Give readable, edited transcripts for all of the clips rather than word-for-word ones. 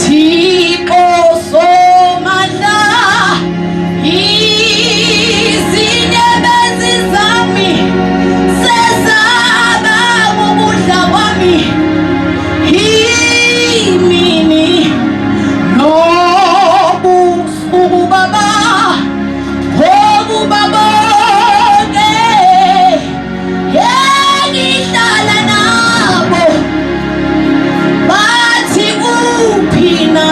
Thixo Somandla, izinyembezi zami sezaba ukudla kwami. Imini nobusuku Baba, bonke engihlala nabo bathi kuphi na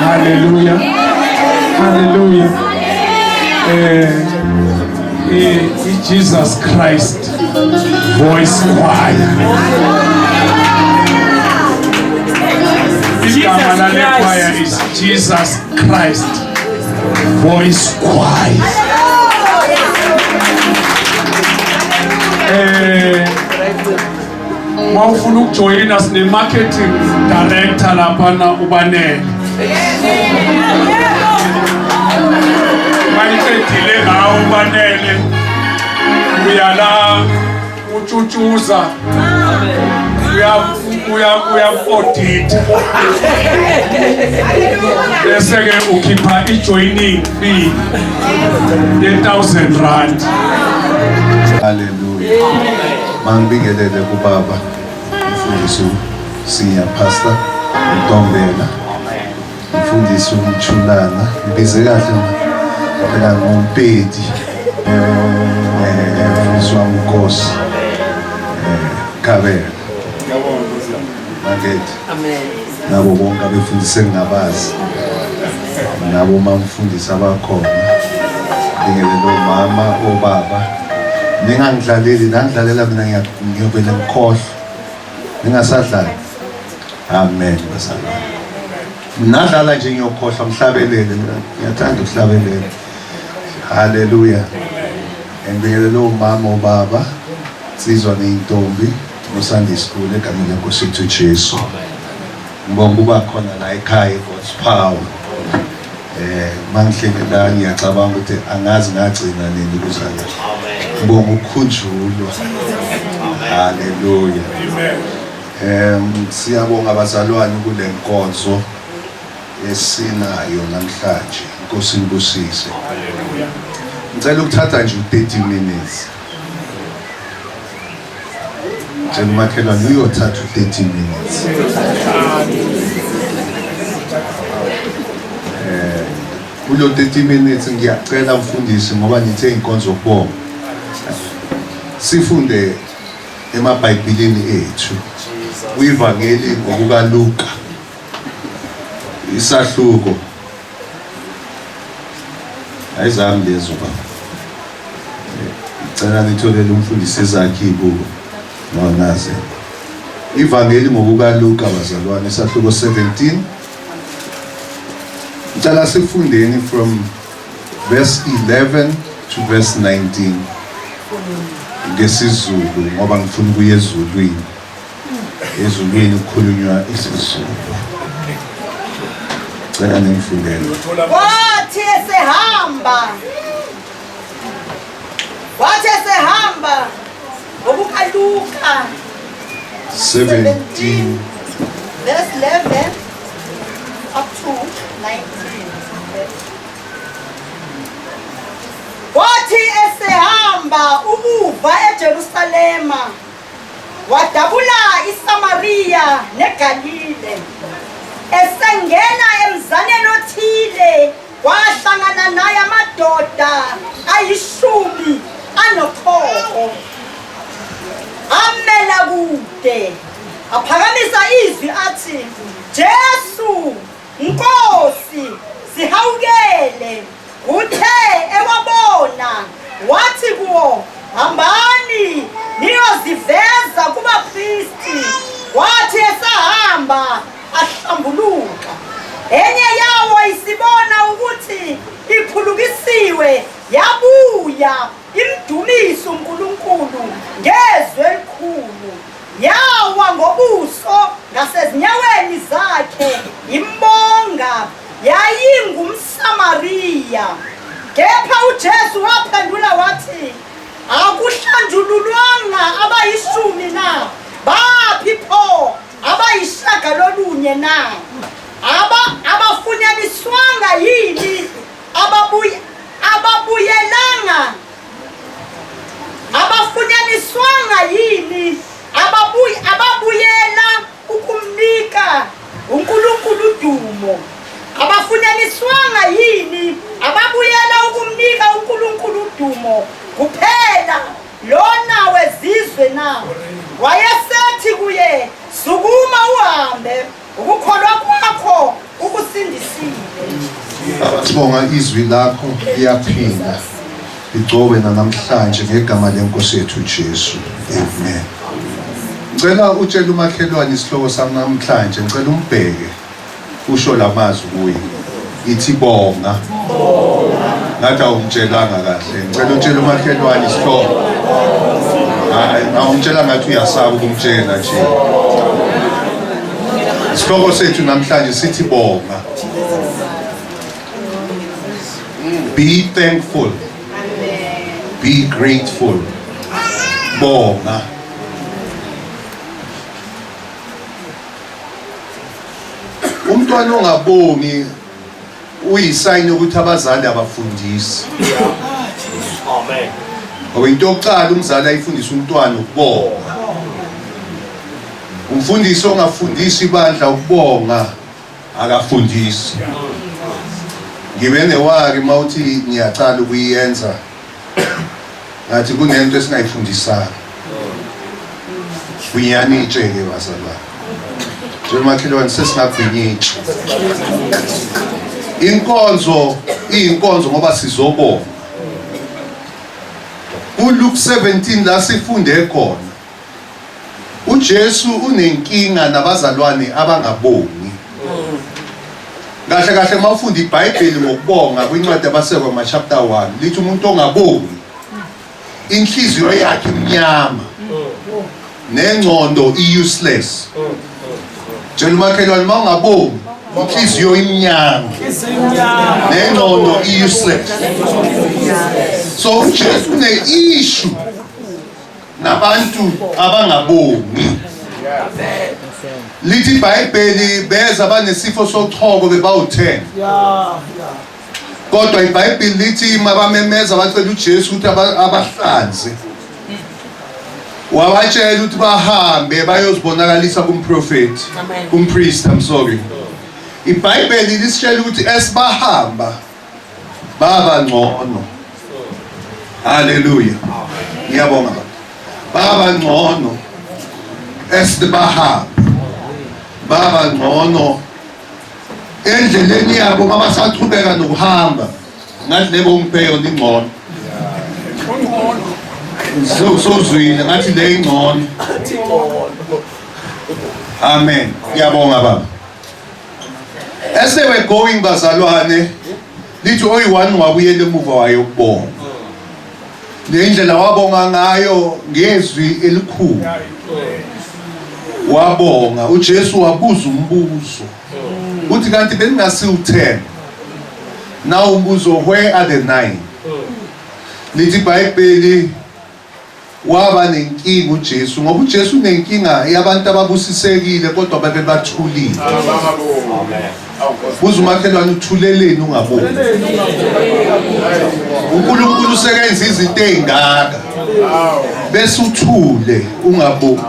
Hallelujah. Hallelujah. Jesus Christ voice choir. Choir is Jesus Christ voice choir. Mawufuna ukujoyina sine marketing director lapha ubanene. Mayicedile ngawo ubanene uyala utshutshuza uya-audit bese ke ukhipha i-joining fee ye-R1,000. Hallelujah. Mangibingelele kubaba mfundisi senior pastor uNtombela, mfundisi uMchulana, ngibize kahle phela ngompedi mfundisi wamkhosi Kabela. Magethe. Amen. Nabo bonke abefundisi engabazi nabo mamfundisi abakhona, bingelele omama obaba. Ningangidlaleli nangidlalela mina ngiyobele ngikhohlwa ningasadlali. Amen basalwane. Nadlala nje ngiyokhohlwa mhlabelele, ngiyathanda ukuhlabelela. Hallelujah. Ngibingelele omama obaba sizwa neintombi no-Sunday school egameni leNkosi yethu Jesu. Ngibonga ukuba khona la ekhaya God's power. Mangihlekela ngiyacabanga ukuthi angazi ngagcina nini kuzala. Ngibonga ukukhunjulwa. Hallelujah. Siyabonga abazalwane kule nkonzo esinayo namhlanje. Inkosi inibusise. Ngicela ukuthatha nje 30 minutes. Ngicela umakhelwane uyothatha 30 minutes. Kulo 30 minutes ngiyacela mfundisi ngoba nithe inkonzo kubonga. Sifunde emabhayibhelini ethu uivangeli ngokuka Luka isahluko ayizami lezo ba. Ngicela nitholele umfundisi ezakhe ibuko nonaze. Ivangeli ngokuka Luka bazalwane isahluko 17. Ngicela sifundeni from verse 11 to verse 19. Ngesizulu ngoba ngifuna ukuya ezulwini. Ezulwini kukhulunywa isizulu. Cela ningifundele. Wathi esehamba ngokuka Luka 17 verse 11 up to 19. Wathi esehamba umuva eJerusalema wadabula iSamariya neGalile. Esengena emzaneni othile wahlangana naye amadoda ayishumi anokhoko. Amela kude aphakamisa izwi athi, Jesu Nkosi sihawukele. Uthe ewabona wathi kuwo, hambani niyoziveza kubapristi. Wathi esahamba ahlambuluka. Enye yawo isibona ukuthi iphulukisiwe yabuya imdumisa uNkulunkulu ngezwi elikhulu. Yawa ngobuso ngasezinyaweni zakhe imbonga. YayingumSamariya. Kepha uJesu waphendula wathi, akuhlanjwe Sibonga izwi lakho liyaphinda ligcobe namhlanje ngegama lenkosi yethu Jesu. Amen. Ngicela utshele umakhelwane isihloko sami namhlanje, ngicela umbheke usho lamazwi kuye. Ithi bonga. Ngathi awumtshelanga kahle. Ngicela utshele umakhelwane isihloko. Awumtshela ngathi uyasaba ukumtshela nje. Isihloko sethu namhlanje sithi bonga. Be thankful. Be grateful. Bonga. Umntwana ongabongi uyisayini ukuthi abazali abafundisi. Amen. Ngoba into yokuqala umzali ayifundisa umntwana ukubonga. Umfundisi ongafundisi ibandla ukubonga akafundisi. Ngibe newari mawuthi ngiyacala ukuyenza. Ngathi kunento esingayifundisanga. Uyanitshe ke bazalwane. Njengomakhelwane sesingabhinyitshe. Inkonzo ngoba sizobonga. uLuke 17 la sifunde khona. uJesu unenkinga nabazalwane abangabongi. Kahle mawufunda iBhayibheli ngokubonga kwincwadi yabasekwa chapter 1 lithi umuntu ongabongi inhliziyo yakhe imnyama nengcondo useless. Njalo makhelwane mawungabongi inhliziyo imnyama nengcondo useless. So uJesu une-issue nabantu abangabongi. Lithi iBhayibheli beza abanesifo sochoko bebawu-10. Kodwa iBhayibheli lithi mabamemeza bacela uJesu ukuthi abahlanze. Wabatshela ukuthi bahambe bayozibonakalisa kumprofeti, kumpriest, I'm sorry. iBhayibheli lisitshela ukuthi esibahamba baba ngcono. Hallelujah. Ngiyabonga baba ngcono. Esibahamba baba ngcono endleleni yabo mabasaqhubeka nokuhamba ngathi lebo ngipheyo ingcono. Sozwile ngathi le ingcono. Amen. Ngiyabonga baba. As they were going bazalwane lithi oyi-1 wabuyela emuva wayokubonga. Ngendlela wabonga ngayo ngezwi elikhulu. Wabonga uJesu wabuza umbuzo. Uthi kanti beningasiwu-10. Now umbuzo, where are the 9? Lithi iBhayibheli waba nenkinga uJesu ngoba uJesu unenkinga yabantu ababusisekile kodwa babebathulile. Buza umakhelwane uthuleleni ungaboni. uNkulunkulu usekenza izinto ezingaka bese uthule ungaboni.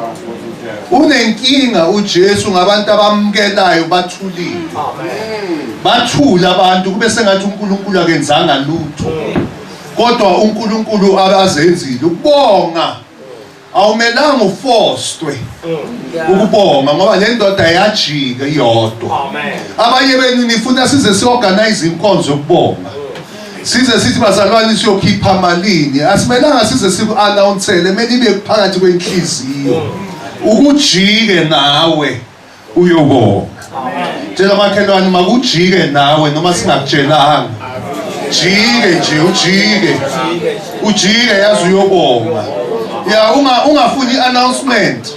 Unenkinga uJesu ngabantu abamukelayo bathulile. Bathula abantu kube sengathi uNkulunkulu akenzanga lutho. Kodwa uNkulunkulu abazenzile ukubonga. Awumelanga uforced ukubonga ngoba le ndoda yajika iyodwa. Abanye benu nifuna size siorganize inkonzo yokubonga. Size sithi bazalwane siyokhipha malini. Asimelanga size siku-announcele kumele ibe phakathi kwenhliziyo. Ukujike nawe uyobonga. Tshela makhelwane makujike nawe noma singakutshelanga. Jike nje ujike yazi uyobonga. Ya ungafuni announcement.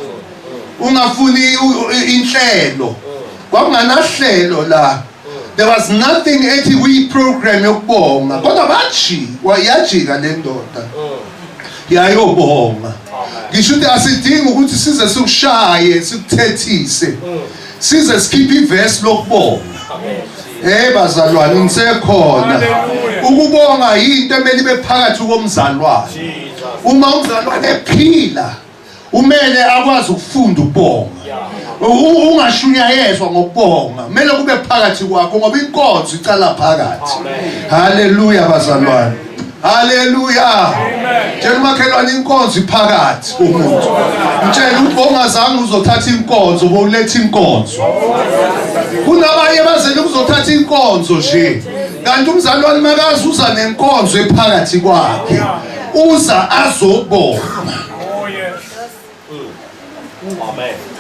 Ungafuni inhlelo. Kwakunganahlelo la. There was nothing ethi kuyi-program yokubonga. Kodwa yajika le ndoda. Yayobonga. Ngisho ukuthi asidingi ukuthi size sikushaye sikuthethise. Size sikhiphe ivesi lokubonga. Bazalwane nisekhona. Ukubonga yinto emele ibe phakathi komzalwane. Uma umzalwane ephila umele akwazi ukufunda ukubonga. Ungashunyayezwa ngokubonga. Kumele kube phakathi kwakho ngoba inkonzo icala phakathi. Hallelujah bazalwane. Hallelujah. Tshela umakhelwane inkonzo iphakathi kumuntu. Mtshela ukuthi ongazange uzothatha inkonzo bowuletha inkonzo. Kunabanye bazele ukuzothatha inkonzo nje. kanti umzalwane makazi uza nenkonzo ephakathi kwakhe uza azobonga. Oh yes.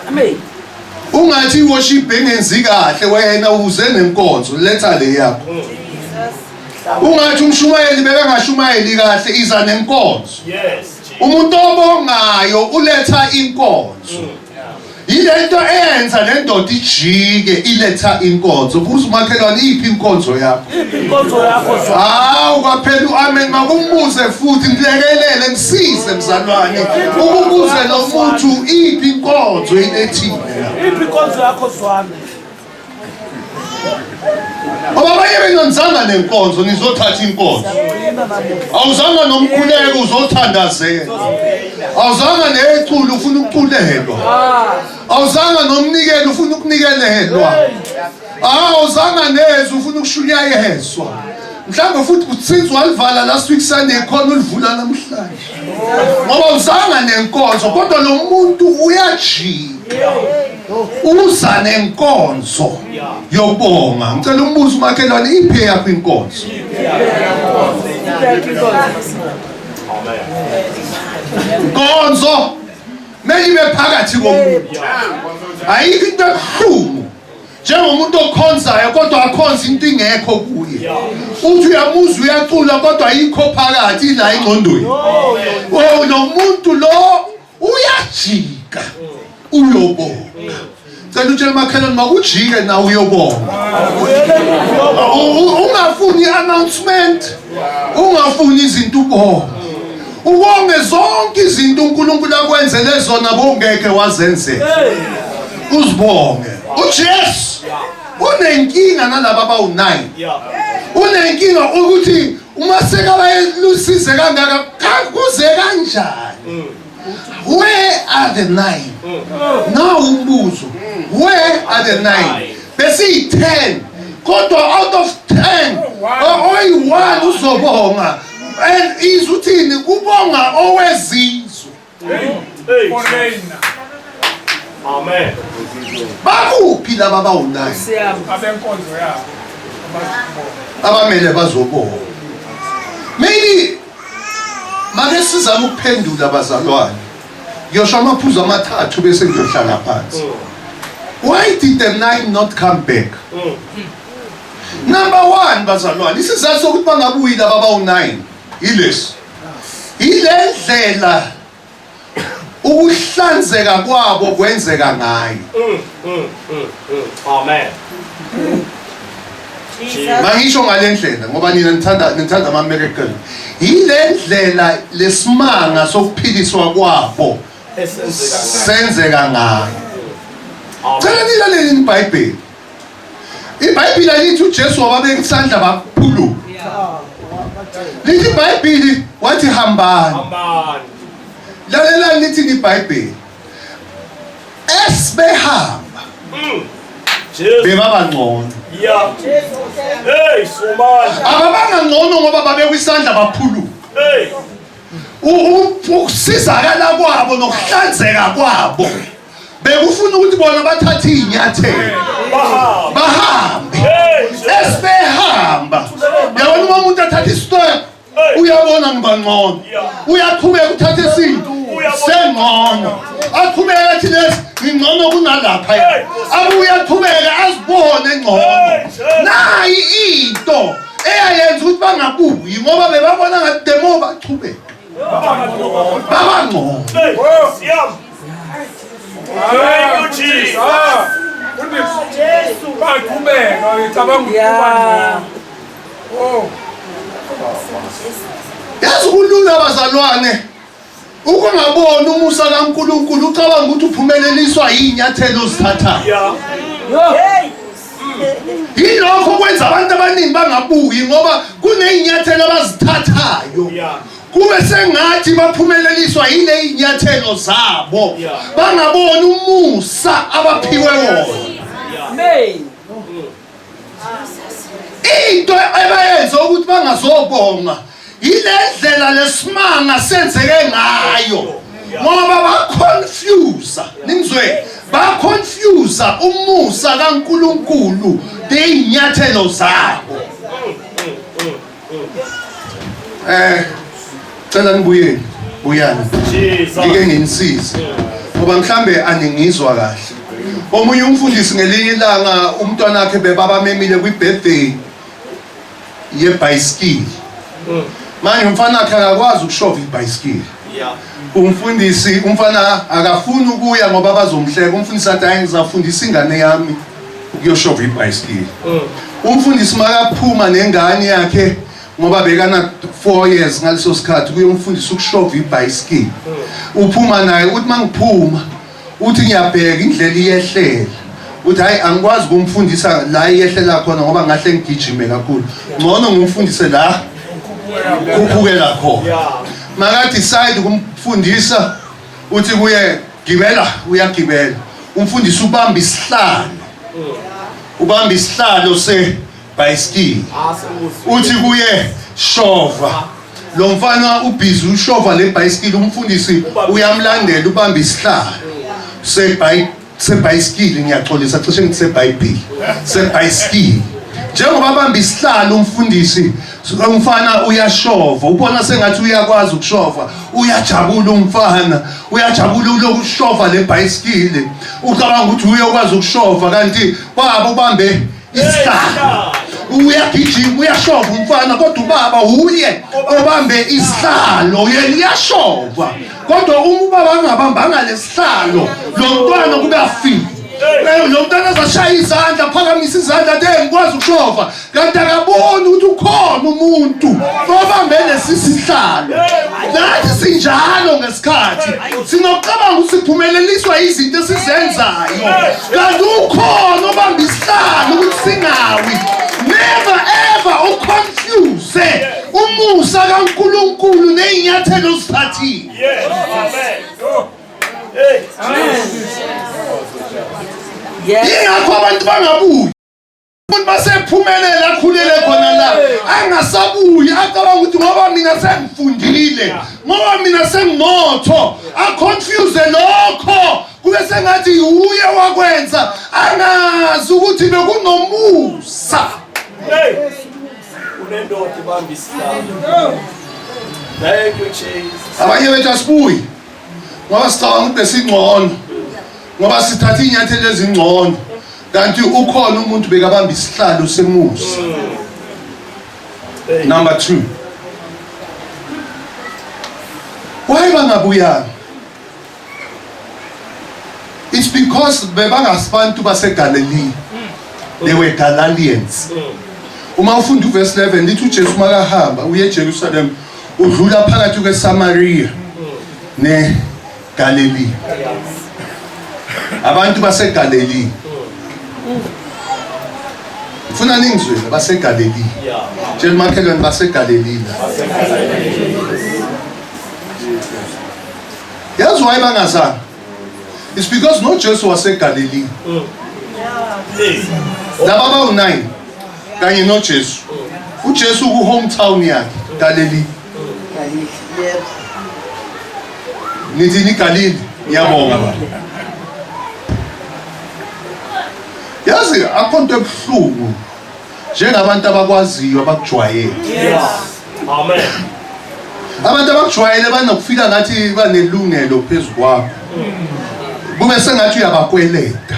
Amen. Ungathi worship engenzi kahle wena uze nenkonzo letha le yakho. Ungathi umshumayeli bekangashumayeli kahle iza nenkonzo. Yes. Umuntu obongayo uletha inkonzo. Yilento eyenza le ndoda ijike iletha inkonzo. Buza umakhelwane iphi inkonzo yakho? Inkonzo yakho zwa. Hawu kwaphela uamen makumbuze futhi ngilekelele ngisize mzalwane. Ukubuze lo muntu iphi inkonzo inethile. Iphi inkonzo yakho zwana. Abanye benonzanga nenkonzo nizothatha inkonzo. Awuzanga nomkhuleko uzothandazela. Awuzanga neculo ufuna ukuculelwa. Awuzanga nomnikelo ufuna ukunikelelwa. Awuzanga nezwi ufuna ukushunyayezwa. Mhlawumbe futhi kutsizwa walivala last week Sunday khona ulivula namhlanje. Ngoba uzanga nenkonzo kodwa lo muntu uyajika. Uza nenkonzo yobonga. Ngicela umbuzo umakhelwane iphi yakho inkonzo? Inkonzo mele ibe phakathi komuntu. Ayikho into ebuhlungu njengomuntu okhonzayo kodwa akhonza into ingekho kuye. Uthi uyamuzwa uyacula kodwa ayikho phakathi la engqondweni. Oh lo muntu lo uyajika uyobonga. Cela utshela makhelwane makujike na uyobonga. Ungafuni announcement, ungafuni izinto ubonga. Ubonge zonke izinto uNkulunkulu akwenzele zona bongeke wazenzela. Uzibonge. uJesu unenkinga nalabo abawu9. Unenkinga ukuthi uma sekabayelusize kangaka kuze kanjani. Where are the 9? Now umbuzo. Where are the 9? Bese 10. Kodwa out of 10, oyi-1 uzobonga. And izuthini kubonga owezizwe. Amen. Bakuphi laba abawu9? Abenkonzo yabo. Abamele bazobonga. Maybe make sizama ukuphendula abazalwane. Ngiyosho amaphuzu amathathu bese ngiyohlala phansi. Why did the 9 not come back? Number 1 bazalwane, isizathu sokuthi bangabuyi laba abawu9 ilesi. Ilendlela ukuhlanzeka kwabo kwenzeka ngayo. Amen. Mangisho ngalendlela ngoba nina nithanda ama miracle. Ilendlela lesimanga sokuphiliswa kwabo senzeka ngayo. Cela nilalele iBhayibheli. iBhayibheli lithi uJesu wababeka isandla baphulu. Lithi iBhayibheli wathi hambani. Lalela lithi iBhayibheli. Esibehamba. Bebaba ngcono. Yeah. Hey, somali. Ababanga ngcono ngoba babeka isandla baphulu. Hey. Ukusizakala kwabo nokuhlanzeka kwabo. Bekufuna ukuthi bona bathathe inyathelo. Bahambe. Esibehamba. Yabona uma umuntu athatha isitop uyabona ngibangcono. Uyaqhubeka uthathe isinto sengcono. Aqhubeka athi lesi ngingcono kunalapha. Abuye aqhubeka azibone ngcono. Nayi into eyayenza ukuthi bangabuyi ngoba bebabona ngathi demo baqhubeka. Baba ngcono. Siyam. Thank you, Jesus. Jesu baqhubeka ngicabanga oh. Yazi kulula abazalwane. Ukungabona umusa kaNkulunkulu ucabanga ukuthi uphumeleliswa inyathelo ozithathayo. Yilokho kwenza abantu abaningi bangabuyi ngoba kuneyinyathelo abazithathayo. Kube sengathi baphumeleliswa yile inyathelo zabo. Bangabona umusa abaphiwe wona. Amen. Into ebayenza ukuthi bangazobonga ilendlela lesimanga senzeke ngayo. Ngoba baconfuse. Ningizwe? Baconfuse umusa kaNkulunkulu neinyathelo zabo. Cela nibuyeni, buyani. Jesus. Ngike nginisize. Ngoba mhlambe aningizwa kahle. Omunye umfundisi ngelinye ilanga umntwana wakhe bebaba memile kwi-birthday yebhayisikili. Manje umfana wakhe akakwazi ukushova ibhayisikili. Yeah. Umfundisi umfana akafuni ukuya ngoba bazomhleka. Umfundisi athi hayi ngizafundisa ingane yami ukuyoshova ibhayisikili. Umfundisi makaphuma nengane yakhe ngoba bekana 4 years ngaleso sikhathi kuyomfundisa ukushova ibhayisikili. Uphuma naye uthi mangiphuma uthi ngiyabheka indlela iyehlela. Uthi hayi angikwazi ukumfundisa la iyehlela khona ngoba ngahle ngigijime kakhulu. Ngcono ngumfundise la kukhukela khona. Yeah. Maka decide ukumfundisa uthi kuye gibela uyagibela. Umfundisi ubamba isihlalo. Ubamba isihlalo sebhayisikili. Uthi kuye shova. Lo mfana ubhizi ushova le bhayisikili umfundisi uyamlandela ubamba isihlalo sebhayisikili ngiyaxolisa cishe ngithi sebhayibhili sebhayisikili. Njengoba bamba isihlalo umfundisi umfana uyashova ubona sengathi uyakwazi ukushova uyajabula umfana uyajabula ukushova le bhayisikili ucabanga ukuthi uyakwazi ukushova kanti baba ubambe isihlalo uyagijima uyashova umfana kodwa ubaba uye obambe isihlalo yena uyashova kodwa uma ubaba angabambanga lesihlalo lo mntwana kube afika lo mntwana azashaya izandla phakamisa izandla de ngikwazi ukushova kanti akaboni ukuthi ukhona umuntu obambe lesisihlalo nathi sinjalo ngesikhathi sinocabanga ukuthi siphumeleliswa izinto esizenzayo kanti ukhona obambe isihlalo ukuthi singawi. Never ever uconfuse umusa kaNkulunkulu neinyathelo siphathile. Yes. Amen. Hey. Ingakho abantu bangabuyi. Umuntu basephumelela akhulele khona la angasabuyi acabanga ukuthi ngoba mina sengifundile ngoba mina senginotho aconfuse lokho kube sengathi uye wakwenza angazi ukuthi bekunomusa. Hey. Unendoda ibamba isihlalo. Thank you Jesus. Abanye bethu asibuyi ngoba sicabanga ukuthi besingcono ngoba sithatha inyathelo ezingcono kanti ukhona umuntu bekabamba isihlalo semusa. Number 2, why bangabuyanga? It's because bebangasibantu baseGalilee. They were Galileans. Uma ufunda uverse 11 lithi uJesu makahamba uye eJerusalem udlula phakathi kweSamaria neGalilee. Abantu baseGalilee. Ufuna ningizwe baseGalilee. Nje makhelwane baseGalilee. Yazi why bangazanga? It's because no Jesu waseGalilee. Laba bawu9 kanye noJesu. uJesu ku hometown yakhe Galilee. Nithi ni Galilee ngiyabonga baba. Yazi akhonto ebuhlungu njengabantu abakwaziyo abakujwayele. Amen. Abantu abakujwayele banokufika ngathi banelungelo phezulu kwakho. Kube sengathi uyabakweleta.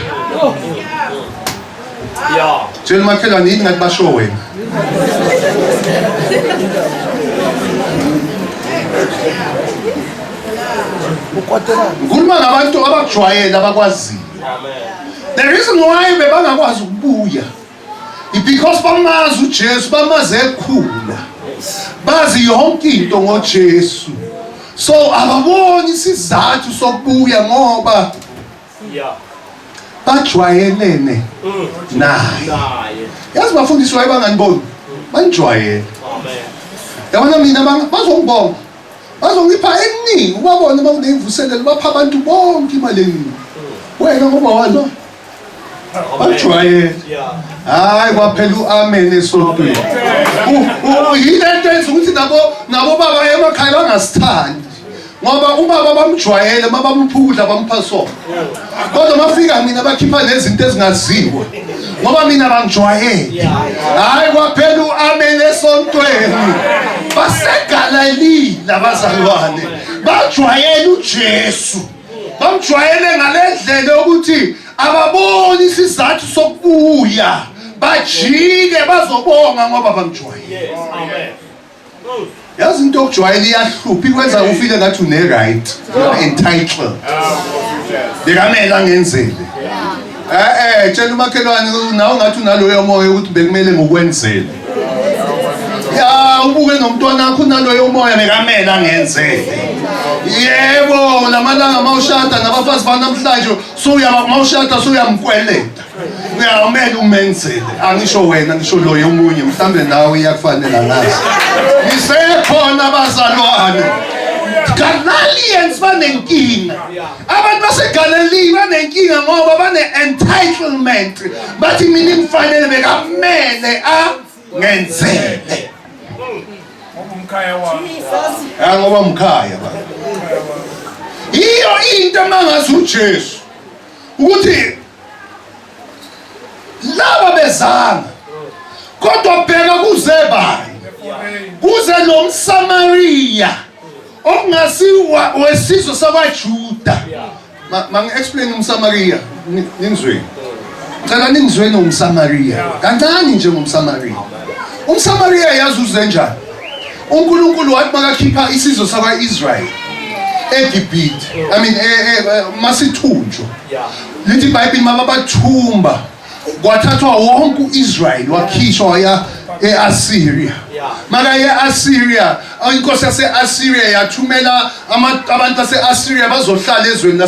Yeah. Tshela makhelwane yini ngathi basho wena. Ukhuluma ngabantu abakujwayele abakwaziyo. The reason why bebangakwazi ukubuya because bamazi uJesu bamaze ekhula. Bazi yonke into ngoJesu. So ababoni isizathu sokubuya ngoba bajwayelene naye. Yazi bafundiswa abanganiboni banjwayele. Amen. Yabona mina bazongibonga. Bazongipha eningi ubabone bawunevuselelo bapha abantu bonke imali eningi. Wena ngoba walo bajwayele. Hayi kwaphela uamen esontweni. Yilento enza ukuthi nabo baba emakhaya bangasithandi. Ngoba ubaba bamjwayele mabamphukudla bampha sona. Kodwa mafika mina bakhipha nezinto ezingaziwa. ngoba mina bangijwayele. Hayi kwaphela uamen esontweni. BaseGalilee labazalwane. Bajwayele uJesu. Bamjwayele ngalendlela ukuthi ababoni isizathu sokubuya. Bajike bazobonga ngoba bamjwayele. Amen. Yazi into yokujwayela iyahlupha ikwenza ufile ngathi une right. Entitled. Bekamela ngenzele. Tshela umakhelwane nawe ngathi unaloyo moya ukuthi bekumele ngokwenzele. Ya ubuke nomntwana wakho unaloyo moya bekamela ngenzele. Yebo lamalanga mawushada nabafazi banamhlanje mawushada uyamkweleta. Uyamele umenzele. Angisho wena ngisho loyo omunye mhlambe nawe iyakufanela nazi. Nisekhona abazalwane. Galileans banenkinga. Abantu baseGalilee banenkinga ngoba bane-entitlement. Bathi mina ngifanele bekamele ngenzele. Ngoba umkhaya ba. Iyo into mangazi uJesu ukuthi laba bezanga kodwa bheka kuzebani kuze lo mSamaria okungasiwa wesizwe sakwaJuda. Mangi-explain umSamaria ningizweni. Ngicela ningizweni umSamaria kancane nje ngumSamaria. UmSamaria yazi uze njani? uNkulunkulu wathi makakhipha isizwe sakwa-Israyeli eGibhithe, masithunjwa. Lithi iBhayibheli mabathumba kwathathwa wonke uIsrayeli wakhishwa waya e-Assyria. Maka e-Assyria, inkosi yase-Assyria yathumela abantu base-Assyria bazohlala ezweni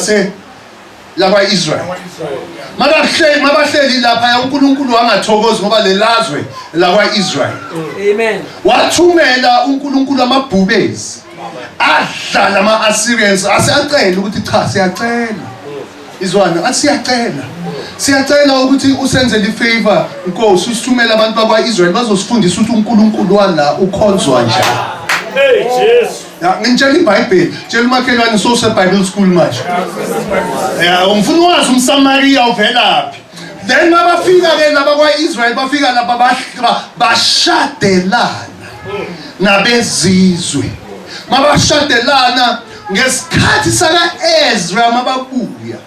lakwa-Israyeli. Mabahleli lapha uNkulunkulu wangathokozi ngoba lelazwe lakwa-Israyeli. Amen. Wathumela uNkulunkulu amabhubezi. Adlala ama-Assyrians asiyacela ukuthi cha siyacela. Izwana athi siyacela ukuthi usenzele ifavor Nkosi usithumele abantu bakwa-Israyeli bazosifundisa ukuthi uNkulunkulu wala ukhonzwa njani. Hey Jesus. Ngitshela iBhayibheli, tshela umakhelwane Bible school manje. Umfuna wazi umSamaria uvelaphi. Then mabafika ke laba kwa-Israyeli bafika lapha bashadelana nabezizwe. Mabashadelana ngesikhathi saka-Ezra mababuya.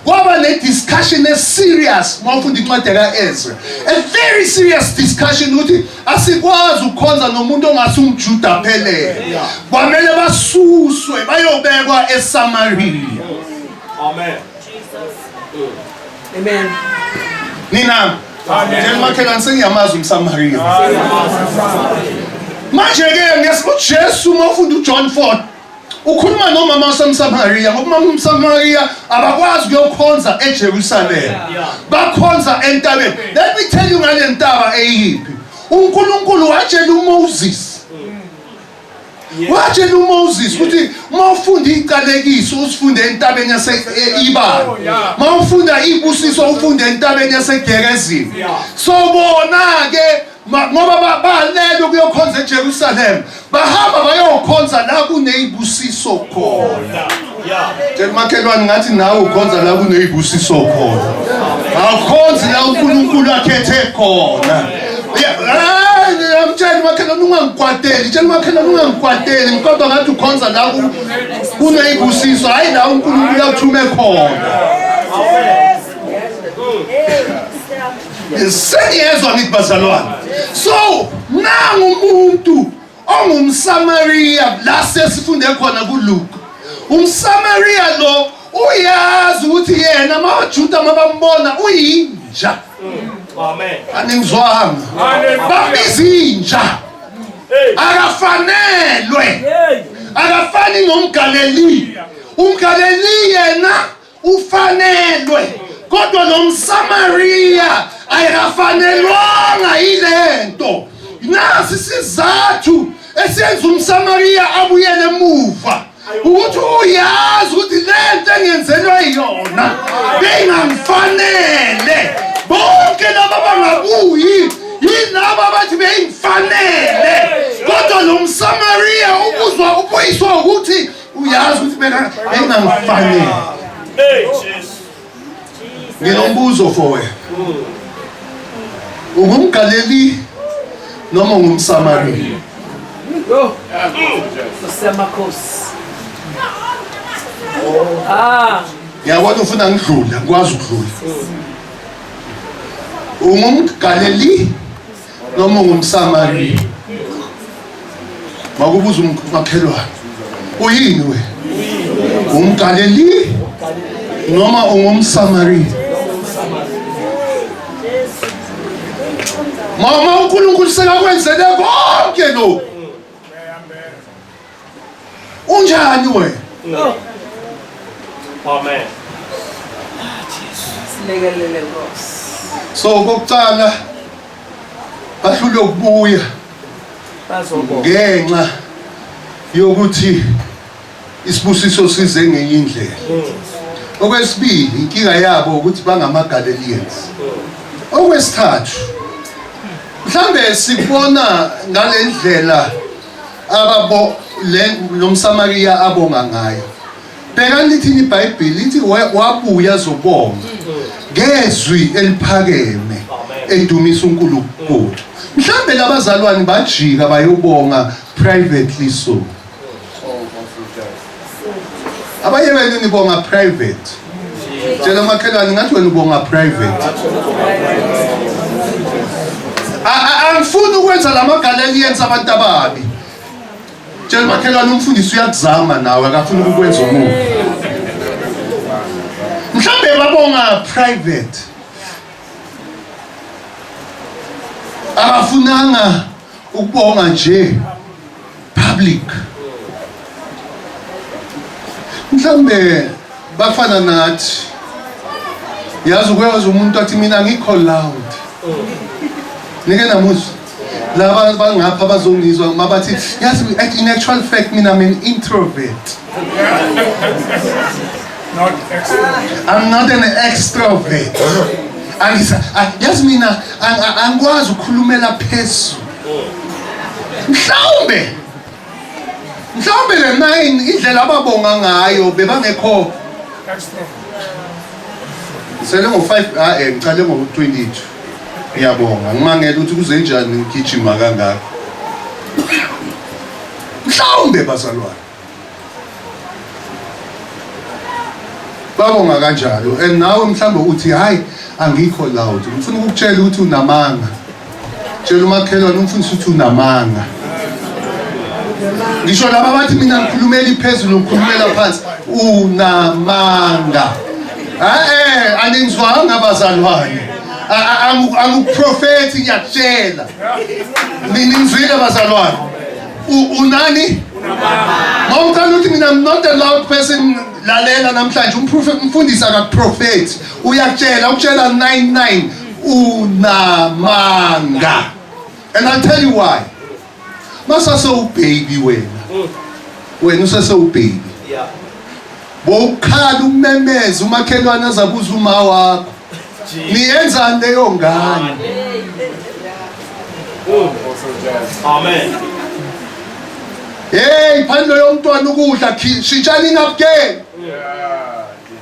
Kwaba ne-discussion serious mawufunda incwadi ka-Ezra. A very serious discussion ukuthi asikwazi ukukhonza nomuntu ongasi umJuda phelele. Kwamele basuswe bayobekwa eSamaria. Amen. Amen. Nina. Amen. Makhelwane sengiyamazi umSamaria. Manje ke ngesiJesu mawufunda uJohn 4 ukhuluma nomama waseMsamaria ngoba umSamaria abakwazi ukuyokhonza eJerusalem. Bakhonza entabeni. Let me tell you ngale ntaba eyiphi. uNkulunkulu watshela uMoses. Watshela uMoses ukuthi mawufunda iqalekiso usifunde entabeni yase-Ibala. Mawufunda ibusiso ufunde entabeni yaseGerizim. So bona ke ngoba balele ukuyokhonza eJerusalem bahamba bayokhonza la kuneyibusiso khona. Tshela makhelwane ngathi nawe ukhonza la kuneyibusiso khona. Awukhonzi la uNkulunkulu akhethe khona. Ngiyamtshela makhelwane ungangikwateli, tshela makhelwane ungangikwateli ngoba ngathi ukhonza la kuneyibusiso hayi la uNkulunkulu akuthume khona. Seniyezwa ngithi bazalwane. So nangu umuntu ongumSamaria la sesifunde khona kuLuka. UmSamaria lo uyazi ukuthi yena amaJuda mabambona uyinja. Amen. Aningizwanga. Babizinja. Akafanelwe. Akafani nomGalilee. UmGalilee yena ufanelwe. Kodwa nomSamaria ayikafanelwanga yilento. Nasi isizathu esenza umSamaria abuyele emuva. Ukuthi uyazi ukuthi lento engenzelwe yona bengamfanele. Bonke laba bangabuyi yilaba bathi beyimfanele. Kodwa nomSamaria ubuyiswa ukuthi uyazi ukuthi bengamfanele. Hey Jesus. Nginombuzo for wena. ungumGalili noma ungumSamariya? Ngiyabona ufuna ngidlule, ngikwazi ukudlula. ungumGalili noma ungumSamariya? Makubuza umakhelwane, uyini we? ungumGalili noma ungumSamariya? Mama uNkulunkulu sekakwenzele konke lo. Unjani we? Amen. Silekelele Nkosi. So kokucala bahlule ukubuya Bazobona. ngenxa yokuthi isibusiso size ngenye indlela. Okwesibili inkinga yabo ukuthi bangamaGalileans. Okwesithathu mhlambe sibona ngalendlela ababo lomSamariya abonga ngayo. Bheka lithini iBhayibheli lithi wabuya zobonga ngezwi eliphakeme edumisa uNkulunkulu. Mhlambe labazalwane bajika bayobonga privately so. Abaye wena nibonga private. Tshela makhelwane ngathi wena ubonga private. Angifuni ukwenza lamaGalileans abantu ababi. Tshela makhelwane umfundisi uyakuzama nawe akafuni ukwenza umuntu. Mhlambe babonga private. Abafunanga ukubonga nje public. Mhlambe bafana nathi. Yazi ukwazi umuntu athi mina ngikho loud. Nike namuzi. Laba bangapha bazongizwa mabathi yazi in actual fact mina I'm an introvert. Not extrovert. I'm not an extrovert. Yazi mina angikwazi ukukhulumela phezulu. Mhlawumbe le 9 indlela ababonga ngayo bebangekho Extrovert. sele ngo5 ngicale ngo22. Ngiyabonga ngimangela ukuthi kuze njani ngigijima kangaka. Mhlawumbe bazalwane babonga kanjalo and nawe mhlawumbe uthi hayi angikho loud. Ngifuna ukukutshela ukuthi unamanga. Tshela umakhelwane umfundisi ukuthi unamanga. Ngisho laba bathi mina ngikhulumela iphezulu ngikhulumela phansi unamanga. Aningizwanga bazalwane. Anguprofethi ngiyakutshela. Ningizwile bazalwane. Unani? Mawucala ukuthi mina I'm not a loud person lalela namhlanje umfundisi akaprofethi uyakutshela ukutshela 99 unamanga. And I'll tell you why. Masase ubaby wena usase ubaby. Yeah. Bokhala umemeza umakhelwane azabuza uma wakho. Niyenzani leyo ngane? Amen. Hey, phandle yomntwana ukudla shintshani ingabukeni.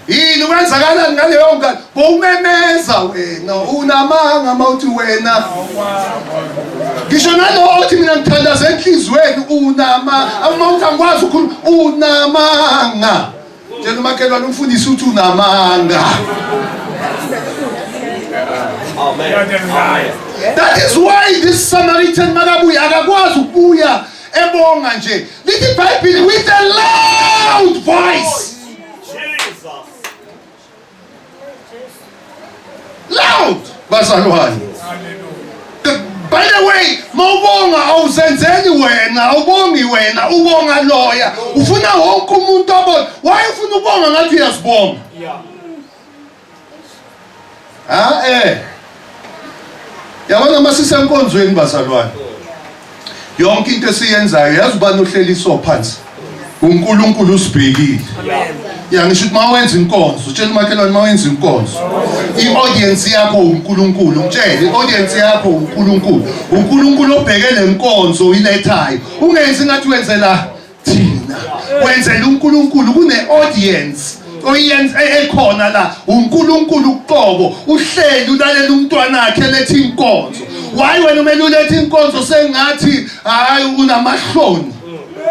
Yini kwenzakalani ngaleyo ngane? Bowumemeza wena unamanga mawuthi wena. Ngisho nalo othi mina ngithandaza enhlizweni unamanga. Awumawuthi angikwazi ukukhuluma unamanga. Tshela umakhelwane umfundisi uthi unamanga. Amen. Amen. That is why this Samaritan makabuya akakwazi ukubuya ebonga nje. Lithi iBhayibheli with a loud voice. Jesus. Loud bazalwane. By the way, mawubonga awuzenzeli wena, awubongi wena, ubonga loya. Ufuna wonke umuntu abone. Why ufuna ubonga ngathi uyazibonga? Yeah. Yabona masisenkonzweni bazalwane. Yonke into esiyenzayo yazi ubani ohleliso phansi. uNkulunkulu usibhekile. Amen. Ngisho ukuthi mawenza inkonzo, utshela umakhelwane mawenza inkonzo. I-audience yakho uNkulunkulu, ngitshele i-audience yakho uNkulunkulu. uNkulunkulu obhekele inkonzo uyilethayo. Ungenzi ngathi wenzela thina. Wenzela uNkulunkulu kune-audience oyenza ekhona la uNkulunkulu uqobo uhleli ulalela umntwana wakhe lethi inkonzo. Why wena umele ulethe inkonzo sengathi hayi unamahloni?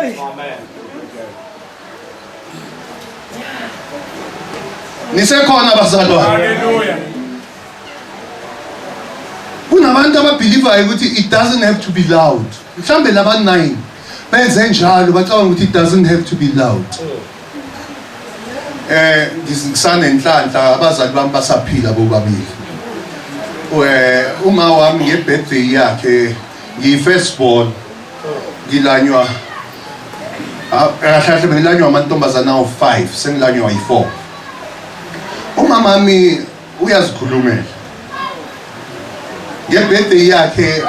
Amen. Nisekhona bazalwane. Hallelujah. Kunabantu ababelievayo ukuthi it doesn't have to be loud. Mhlambe laba 9 benze njalo bacabanga ukuthi it doesn't have to be loud. Ngisanenhlanhla abazali bami basaphila bobabili. Uma wami ngebirthday yakhe ngi-first born ngilanywa akahle belanywa amantombazana awu5 sengilanywa ayi4. Umama wami uyazikhulumela. Ngebirthday yakhe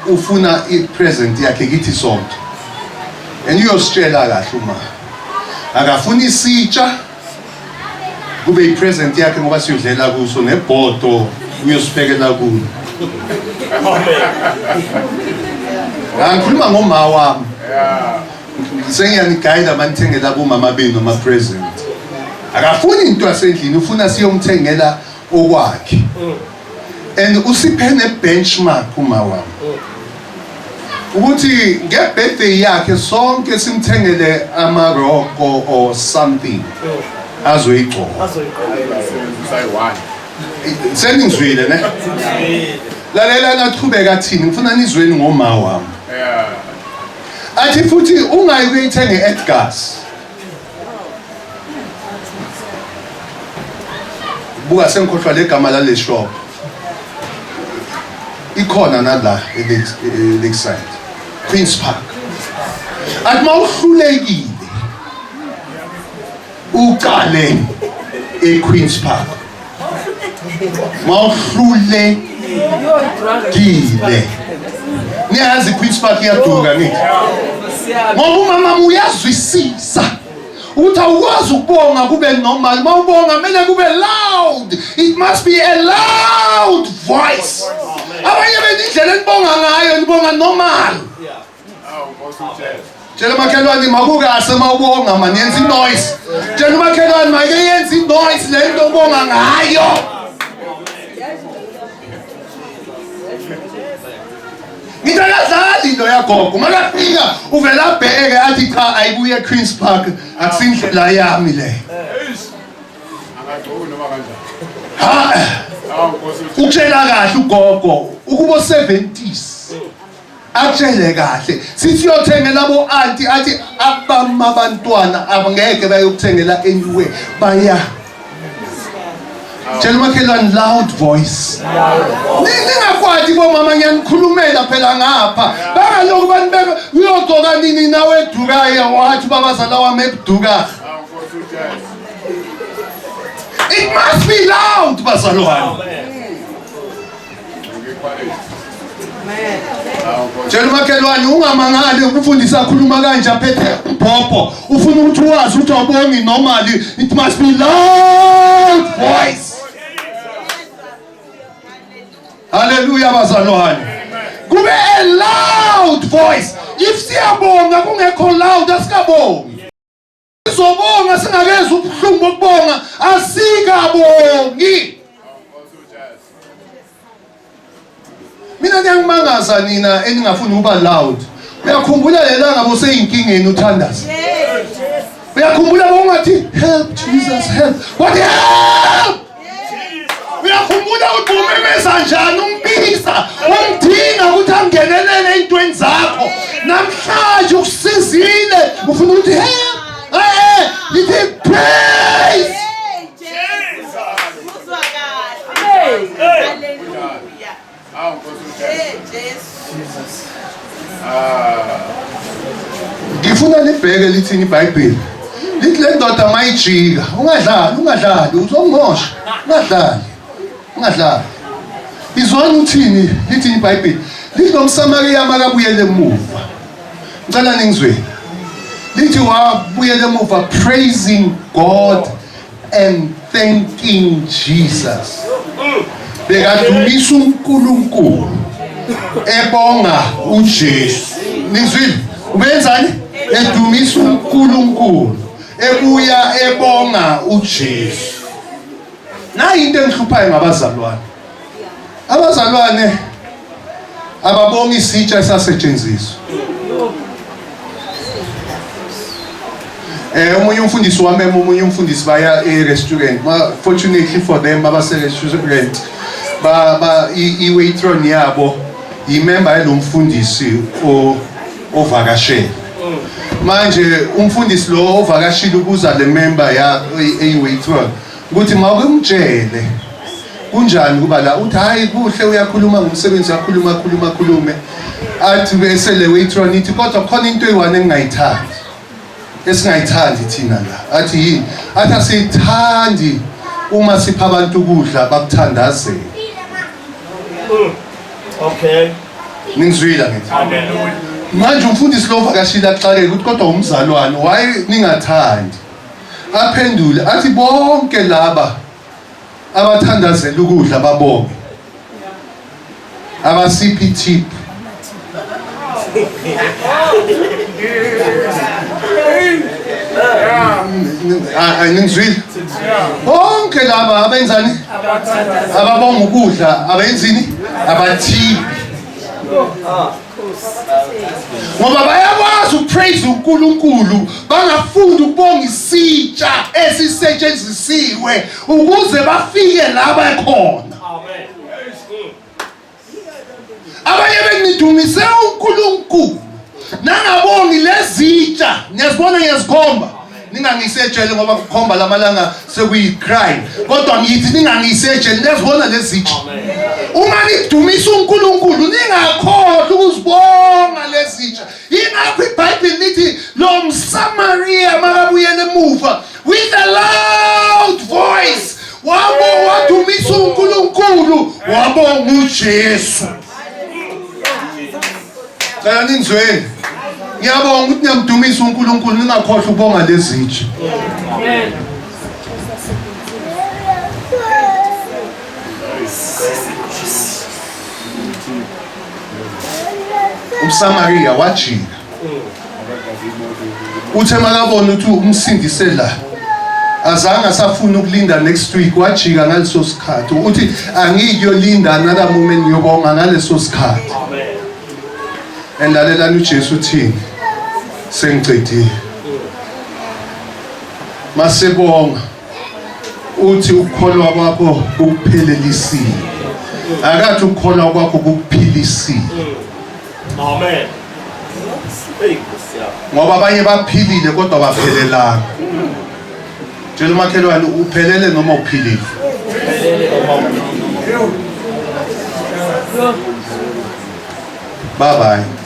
ufuna i-present yakhe kithi sonke. Uyositshela kahle uma akafuna isitsha kube i-present yakhe ngoba siyodlela kuso nebhodo uyosiphekela kulo. Ngikhuluma ngoma wami. Sengiyanigayida manithengela bomama benu ama-present. Akafuni into yasendlini ufuna siyomthengela okwakhe. And usiphe ne-benchmark uma wami. Ukuthi ngebirthday yakhe sonke simthengele amaroko or something. Azoyigcoba. Seningizwile ne? Lalela naqhubeka athini ngifuna nizweni ngoma wami. Athi futhi ungayi kuyithenga eEdgars. Buka sengikhohlwa legama lale shop. Ikhona nala Lakeside. Queen's Park. Athi mawuhlulekile uqale eQueen's Park. Mawuhlulekile. Niyazi Queen's Park iyadura nithi. Ngoba umama uyazwisisa. Uthi awukwazi ukubonga kube normal. Mawubonga kumele kube loud. It must be a loud voice. Abanye bendlela enibonga ngayo nibonga normal. Tshela makhelwane makukase mawubonga manje yenza noise. Tshela makhelwane make yenza noise lento obonga ngayo. Ngidalazali into yagogo makafika uvela abheke athi cha ayibuye eQueen's Park akusindlela yami le. Ukutshela kahle ugogo ukubo 70s akutshele kahle sithi yothengela abo auntie athi abantwana abangeke bayokuthengela anywhere baya. Tshela makhelwane loud voice. Ningakwati bomama ngiyanikhulumela phela ngapha. Bangalokhu banibeka uyogcoka nini nawe edukayo wathi babazala wami eduka. It must be loud bazalwane. Tshela makhelwane ungamangali ukufundisa khuluma kanje aphethe ubhobho ufuna ukuthi wazi ukuthi awubongi normally. It must be loud voice. Hallelujah bazalwane. Kube a loud voice. If siyabonga kungekho loud asikabongi. Sizobonga singakeza ubuhlungu bokubonga asikabongi. Mina ngiyangimangaza nina eningafuni ukuba loud. Uyakhumbula lela ngabo seyinkingeni uthandaza. Uyakhumbula bongathi help Jesus help. What help? Uyakhumbula ukuthi umemeza njani umbisa umdinga ukuthi angenelele ezintweni zakho. Namhlanje ukusizile ufuna ukuthi help. Ithi praise. Ngifuna libheke lithini iBhayibheli. Lithi le ndoda mayijika ungadlali uzongosha ungadlali. Izwana uthini lithi iBhayibheli. Lithi lo mSamariya makabuyele emuva. Ngicela ningizweni. Lithi wabuyele emuva praising God and thanking Jesus. Bekadumisa uNkulunkulu ebonga uJesu. Nizwile ubenzani? Edumisa uNkulunkulu ebuya ebonga uJesu. Nayi into engihluphayo ngabazalwane. Abazalwane ababonga isitsha esasetshenziswa. Omunye umfundisi wami omunye umfundisi baya e-restaurant. Fortunately for them abase-restaurant i-waitron yabo imember yalomfundisi ovakashele. Manje umfundisi lo ovakashile ubuza le member ya e-waitron ukuthi mawumtshele kunjani kuba la uthi hayi kuhle uyakhuluma ngomsebenzi yakhuluma athi bese le waitron ithi kodwa khona into eyiwane engingayithandi esingayithandi thina la athi yini athi asithandi uma sipha abantu ukudla bakuthandazele. Okay. Ningizwile ngithi Hallelujah. manje umfundisi lo vakashila axakeke ukuthi kodwa umzalwane waye ningathandi aphendule athi bonke laba abathandazela ukudla babonge abasiphi tip ningizwile bonke laba abenzani ababonga ukudla abenzini abathipi ngoba bayakwazi ukupraise uNkulunkulu bangafunda ukubonga isitsha esisetshenzisiwe ukuze bafike la bakhona. Amen. Abanye benidumise uNkulunkulu nangabongi lezitsha ngiyazibona ngiyazikhomba ningangisejele ngoba kukhomba lamalanga sekuyicrime kodwa ngithi ningangisejele nezibona lezitsha. Uma nidumisa uNkulunkulu ningakhohlwa ukuzibonga lezitsha. Ingakho iBhayibheli lithi lo mSamaria makabuyele emuva with a loud voice wadumisa uNkulunkulu wabonga uJesu. Cela ningizweni. Ngiyabonga ukuthi niyamdumisa uNkulunkulu ningakhohlwa ukubonga lezitsha. Amen. UmSamaria wajika uthe makabona ukuthi umsindise la azange asafuna ukulinda next week wajika ngaleso sikhathi uthi angiyolinda nala moment ngiyobonga ngaleso sikhathi. Endalela uJesu uthini sengicedile masebonga uthi ukukholwa kwakho ukuphelelisile akathi ukukholwa kwakho ukuphilisile. Amen. Hey, ngoba abanye baphilile kodwa baphelelanga. Tshela umakhelwane uphelele noma uphilile. Bye bye.